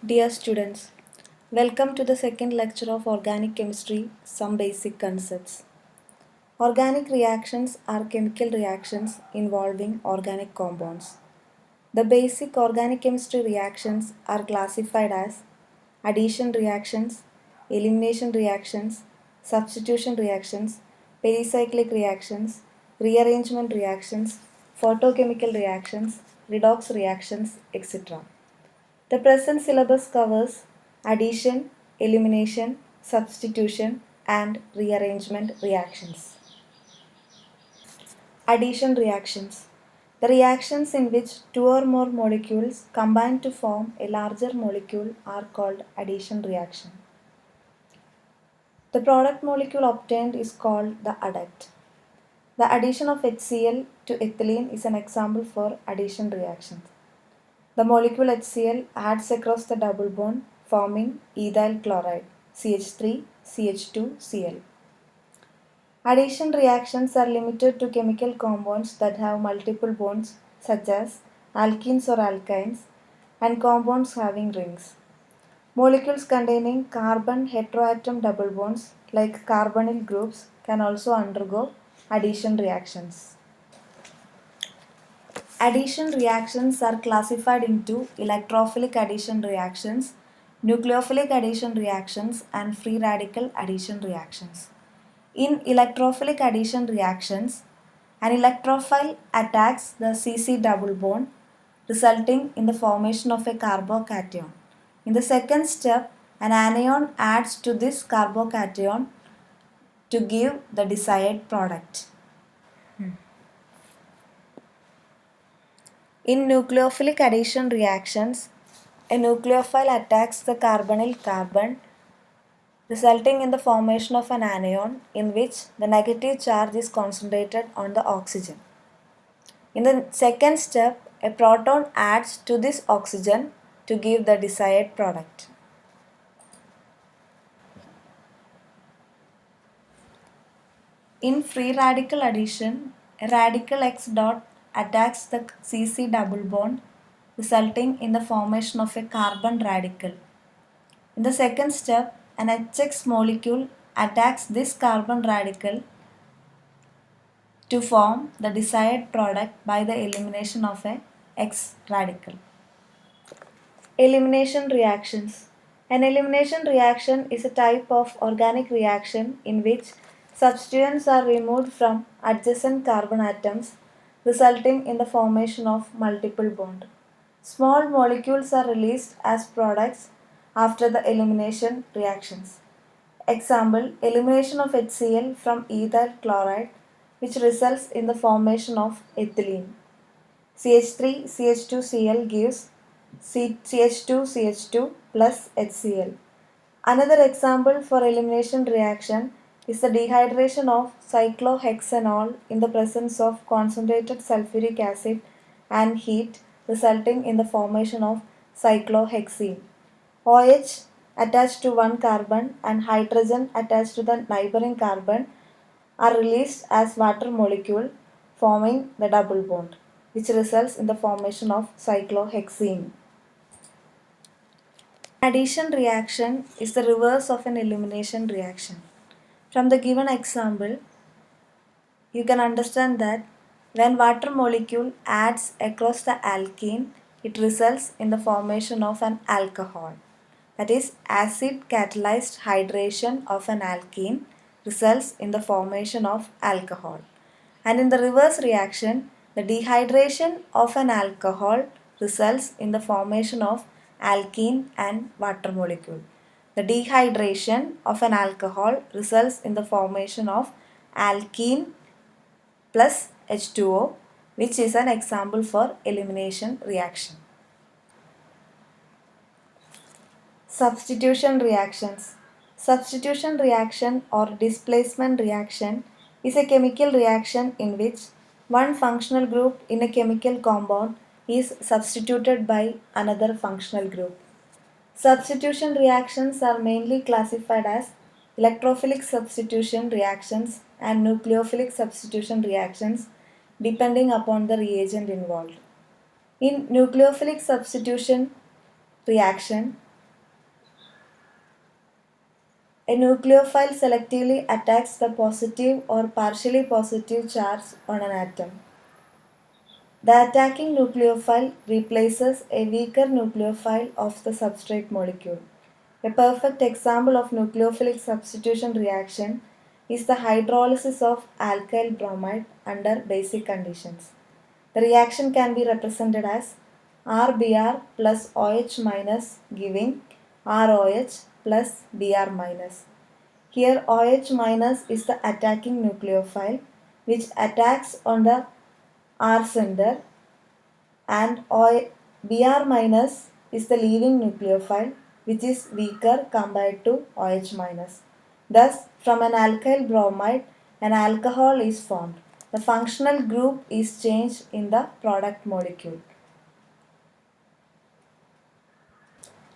Dear students, welcome to the second lecture of Organic Chemistry, Some Basic Concepts. Organic reactions are chemical reactions involving organic compounds. The basic organic chemistry reactions are classified as addition reactions, elimination reactions, substitution reactions, pericyclic reactions, rearrangement reactions, photochemical reactions, redox reactions, etc. The present syllabus covers addition, elimination, substitution, and rearrangement reactions. Addition reactions. The reactions in which two or more molecules combine to form a larger molecule are called addition reaction. The product molecule obtained is called the adduct. The addition of HCl to ethylene is an example for addition reactions. The molecule HCl adds across the double bond forming ethyl chloride CH3 CH2Cl. Addition reactions are limited to chemical compounds that have multiple bonds such as alkenes or alkynes and compounds having rings. Molecules containing carbon heteroatom double bonds like carbonyl groups can also undergo addition reactions. Addition reactions are classified into electrophilic addition reactions, nucleophilic addition reactions, and free radical addition reactions. In electrophilic addition reactions, an electrophile attacks the CC double bond, resulting in the formation of a carbocation. In the second step, an anion adds to this carbocation to give the desired product. In nucleophilic addition reactions, a nucleophile attacks the carbonyl carbon, resulting in the formation of an anion in which the negative charge is concentrated on the oxygen. In the second step, a proton adds to this oxygen to give the desired product. In free radical addition, a radical X dot attacks the CC double bond, resulting in the formation of a carbon radical. In the second step, an HX molecule attacks this carbon radical to form the desired product by the elimination of a X radical. Elimination reactions. An elimination reaction is a type of organic reaction in which substituents are removed from adjacent carbon atoms, resulting in the formation of multiple bonds. Small molecules are released as products after the elimination reactions. Example, elimination of HCl from ethyl chloride, which results in the formation of ethylene. CH3 CH2Cl gives CH2CH2 plus HCl. Another example for elimination reaction is the dehydration of cyclohexanol in the presence of concentrated sulfuric acid and heat, resulting in the formation of cyclohexene. OH attached to one carbon and hydrogen attached to the neighboring carbon are released as water molecule, forming the double bond, which results in the formation of cyclohexene. Addition reaction is the reverse of an elimination reaction. From the given example, you can understand that when water molecule adds across the alkene, it results in the formation of an alcohol. That is, acid catalyzed hydration of an alkene results in the formation of alcohol. And in the reverse reaction, the dehydration of an alcohol results in the formation of alkene and water molecule. The dehydration of an alcohol results in the formation of alkene plus H2O, which is an example for elimination reaction. Substitution reactions. Substitution reaction or displacement reaction is a chemical reaction in which one functional group in a chemical compound is substituted by another functional group. Substitution reactions are mainly classified as electrophilic substitution reactions and nucleophilic substitution reactions depending upon the reagent involved. In nucleophilic substitution reaction, A nucleophile selectively attacks the positive or partially positive charge on an atom. The attacking nucleophile replaces a weaker nucleophile of the substrate molecule. A perfect example of nucleophilic substitution reaction is the hydrolysis of alkyl bromide under basic conditions. The reaction can be represented as RBr plus OH minus giving ROH plus Br minus. Here OH minus is the attacking nucleophile which attacks on the R center, and Br minus is the leaving nucleophile which is weaker compared to OH minus. Thus, from an alkyl bromide, an alcohol is formed. The functional group is changed in the product molecule.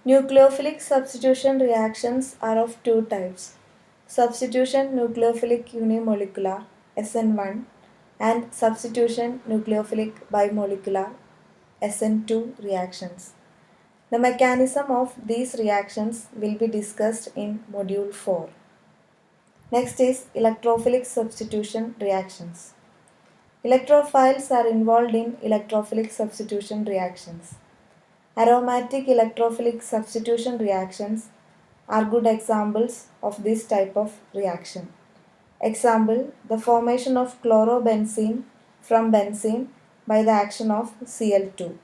Nucleophilic substitution reactions are of two types: substitution nucleophilic unimolecular SN1 and substitution nucleophilic bimolecular SN2 reactions. The mechanism of these reactions will be discussed in Module 4. Next is electrophilic substitution reactions. Electrophiles are involved in electrophilic substitution reactions. Aromatic electrophilic substitution reactions are good examples of this type of reaction. Example: the formation of chlorobenzene from benzene by the action of Cl2.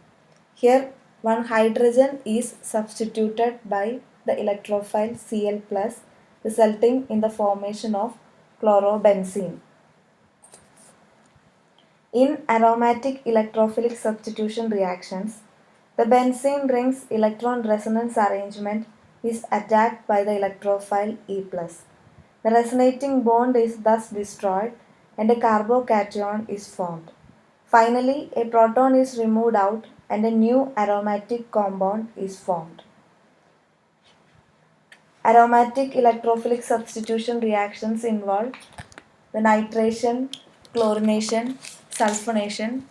Here, one hydrogen is substituted by the electrophile Cl+, resulting in the formation of chlorobenzene. In aromatic electrophilic substitution reactions, the benzene ring's electron resonance arrangement is attacked by the electrophile E+. The resonating bond is thus destroyed and a carbocation is formed. Finally, a proton is removed out and a new aromatic compound is formed. Aromatic electrophilic substitution reactions involve the nitration, chlorination, sulfonation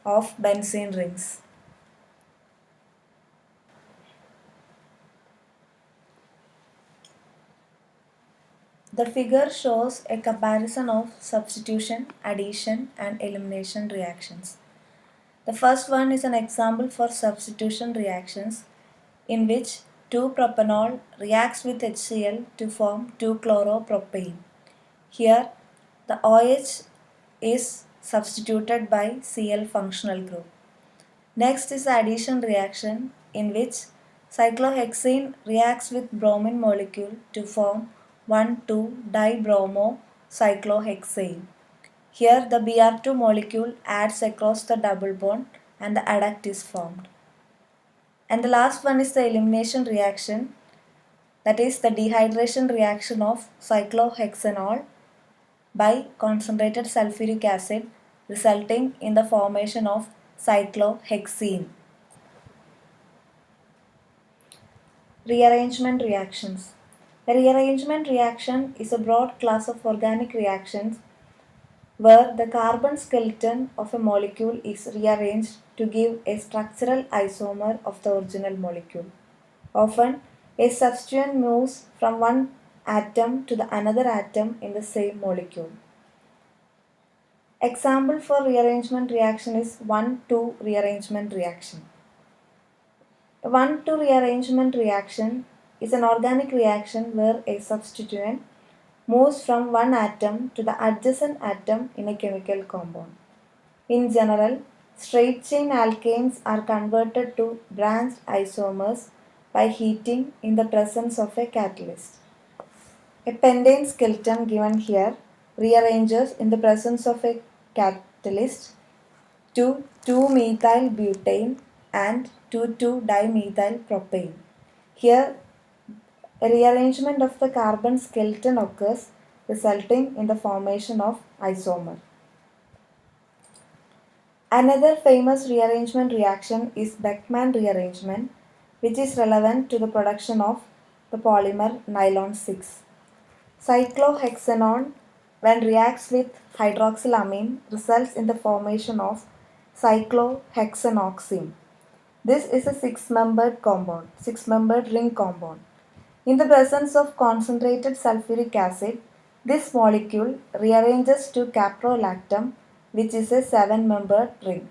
of benzene rings. The figure shows a comparison of substitution, addition, and elimination reactions. The first one is an example for substitution reactions in which 2-propanol reacts with HCl to form 2-chloropropane. Here, the OH is substituted by Cl functional group. Next is the addition reaction in which cyclohexane reacts with bromine molecule to form 1,2-dibromocyclohexane. Here the Br2 molecule adds across the double bond and the adduct is formed. And the last one is the elimination reaction, that is the dehydration reaction of cyclohexanol by concentrated sulfuric acid, resulting in the formation of cyclohexene. Rearrangement reactions. A rearrangement reaction is a broad class of organic reactions where the carbon skeleton of a molecule is rearranged to give a structural isomer of the original molecule. Often, a substituent moves from one atom to the another atom in the same molecule. Example for rearrangement reaction is 1,2 rearrangement reaction. A 1,2 rearrangement reaction is an organic reaction where a substituent moves from one atom to the adjacent atom in a chemical compound. In general, straight chain alkanes are converted to branched isomers by heating in the presence of a catalyst. A pentane skeleton given here rearranges in the presence of a catalyst to 2-methyl butane and 2,2-dimethyl propane. Here, a rearrangement of the carbon skeleton occurs, resulting in the formation of isomer. Another famous rearrangement reaction is Beckmann rearrangement, which is relevant to the production of the polymer nylon 6. Cyclohexanone, when reacts with hydroxylamine, results in the formation of cyclohexanoxime. This is a six-membered ring compound. In the presence of concentrated sulfuric acid, this molecule rearranges to caprolactam, which is a 7-membered ring.